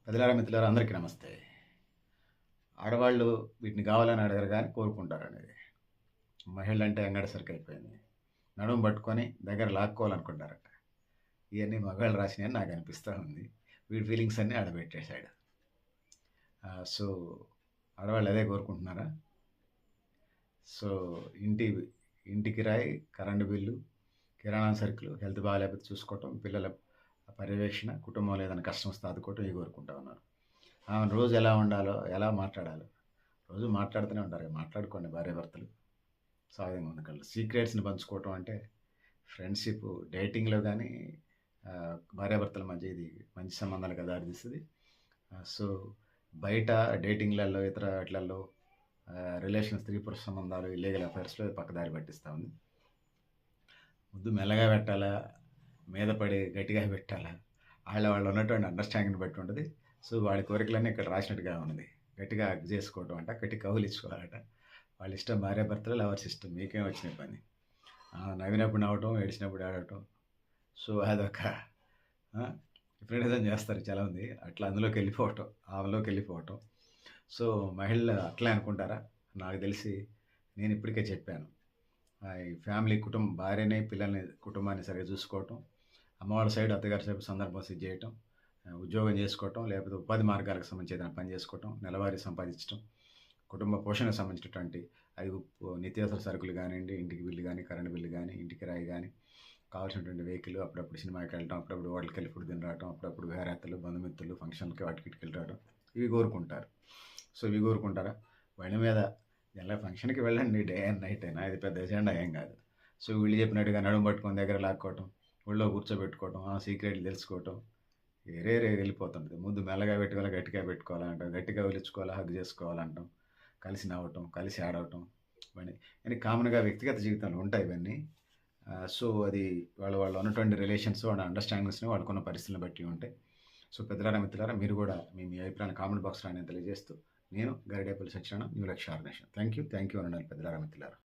పెద్దలారా, మిత్రులారా అందరికీ నమస్తే. ఆడవాళ్ళు వీటిని కావాలని అడగరు గానీ కోరుకుంటారనేది. మహిళలంటే అంగడి సరుకయిపోయింది. నడుము పట్టుకొని దగ్గర లాక్కోవాలనుకుంటారట. ఇయన్నీ మగవాళ్ళు రాసినయని నాకనిపిస్తా ఉంది. వీడి ఫీలింగ్స్ అన్నీ ఆడ పెట్టేసాడు. సో, ఆడవాళ్ళు అదే కోరుకుంటున్నారా? సో, ఇంటి ఇంటి కిరాయి, కరెంటు బిల్లు, కిరాణా సరుకులు, హెల్త్ బాగాలేకపోతే చూసుకోవటం, పిల్లల పర్యవేక్షణ, కుటుంబంలో ఏదైనా కష్టం వస్తే ఆదుకోవటం ఇవి కోరుకుంటా ఉన్నారు. ఆమెను రోజు ఎలా ఉండాలో, ఎలా మాట్లాడాలో రోజు మాట్లాడుతూనే ఉంటారు. మాట్లాడుకోండి భార్యాభర్తలు. సహజంగా ఉండగలరు. సీక్రెట్స్‌ని పంచుకోవటం అంటే ఫ్రెండ్‌షిప్ డేటింగ్‌లో గానీ భార్యాభర్తల మధ్య ఇది మంచి సంబంధాలకు దారితీస్తది. సో, బయట డేటింగ్‌లలో ఇతర ఆటిలల్లో రిలేషన్ స్త్రీ పురుష సంబంధాలు, ఇల్లీగల్ అఫైర్స్‌లో పక్కదారి పట్టిస్తా ఉంది. ముద్దు మెల్లగా పెట్టాలా? మీద పడి గట్టిగా పెట్టాలా? వాళ్ళు ఉన్నటువంటి అండర్‌స్టాండింగ్‌ని బట్టి ఉంటది. సో, వాడి కోరికలన్నీ ఇక్కడ రాసినట్టుగా ఉన్నది. గట్టిగా హగ్ చేసుకోవటం అంట, గట్టిగా కౌగిలించుకోవాలట. వాళ్ళ ఇష్టం భార్యాభర్తలు, లవర్స్ ఇష్టం. మీకేం వచ్చిన పని? నవ్వినప్పుడు నవ్వటం, ఏడిచినప్పుడు ఏడవటం. సో, అదొక ఆ! విపరీతం చేస్తారు చాలామంది. అట్లా అందులోకెళ్ళిపోవటం, ఆమెలోకెళ్ళిపోవటం. సో, మహిళలు అట్లే అనుకుంటారా? నాకు తెలిసి నేనిప్పటికే చెప్పాను. ఈ ఫ్యామిలీ భార్యని, పిల్లల్ని, కుటుంబాన్ని సరిగ్గా చూసుకోవటం, అమ్మవాళ్ళ సైడ్, అత్తగారి సైడ్ సందర్భం ఇది చేయటం, ఉద్యోగం చేసుకోవటం, లేకపోతే ఉపాధి మార్గాలకు సంబంధించి ఏదైనా పని చేసుకోవటం, నెలవారీ సంపాదించటం, కుటుంబ పోషణకు సంబంధించినటువంటి అది నిత్యావసర సరుకులు గానియండి, ఇంటికి బిల్లు గానీ, కరెంట్ బిల్లు గానీ, ఇంటి కిరాయి గానీ, కావాల్సినటువంటి వెహికల్, అప్పుడప్పుడు సినిమాకెళ్ళటం, అప్పుడప్పుడు హోటల్‌కెళ్ళి ఫుడ్ తిని రావటం, అప్పుడప్పుడు విహారయాత్రలు, బంధుమిత్రులు, ఫంక్షన్‌లకి వాటికి వీటికెళ్ళి రావడం. ఇవి కోరుకుంటారు. సో, ఇవి కోరుకుంటారా? బండి మీద ఎలా ఫంక్షన్‌కి వెళ్ళండి డే అండ్ నైట్ అయినా. ఇది పెద్ద ఎజెండా ఏం గాదు. సో, వీళ్ళు చెప్పినట్టుగా నడుము పట్టుకొని దగ్గర లాక్కోవటం, ఒళ్ళో కూర్చోబెట్టుకోవటం, సీక్రెట్లు తెలుసుకోవటం, వెళ్ళిపోతుంటది. ముద్దు మెల్లగా పెట్టుకోవాలా, గట్టిగా పెట్టుకోవాలంటాం, గట్టిగా ఒలిచుకోవాలా, హగ్ చేసుకోవాలంటాం, కలిసి నవ్వటం, కలిసి ఏడవటం ఇవన్నీ. కానీ కామన్‌గా వ్యక్తిగత జీవితంలో ఉంటాయి ఇవన్నీ. సో, అది వాళ్ళు ఉన్నటువంటి రిలేషన్స్, వాళ్ళ అండర్‌స్టాండింగ్స్‌ని, వాళ్ళకున్న పరిస్థితులను బట్టి ఉంటాయి. సో, పెద్దలారా, మిత్రులారా మీరు గూడా మీ అభిప్రాయాన్ని కామెంట్ బాక్స్‌లో అనేది తెలియజేస్తూ, నేను గరిడేపల్లి సత్యనారాయణ, న్యూ లక్ష్య ఆర్గనైజేషన్. థాంక్ యూ అని అనాలి పెద్దలారా, మిత్రులారా.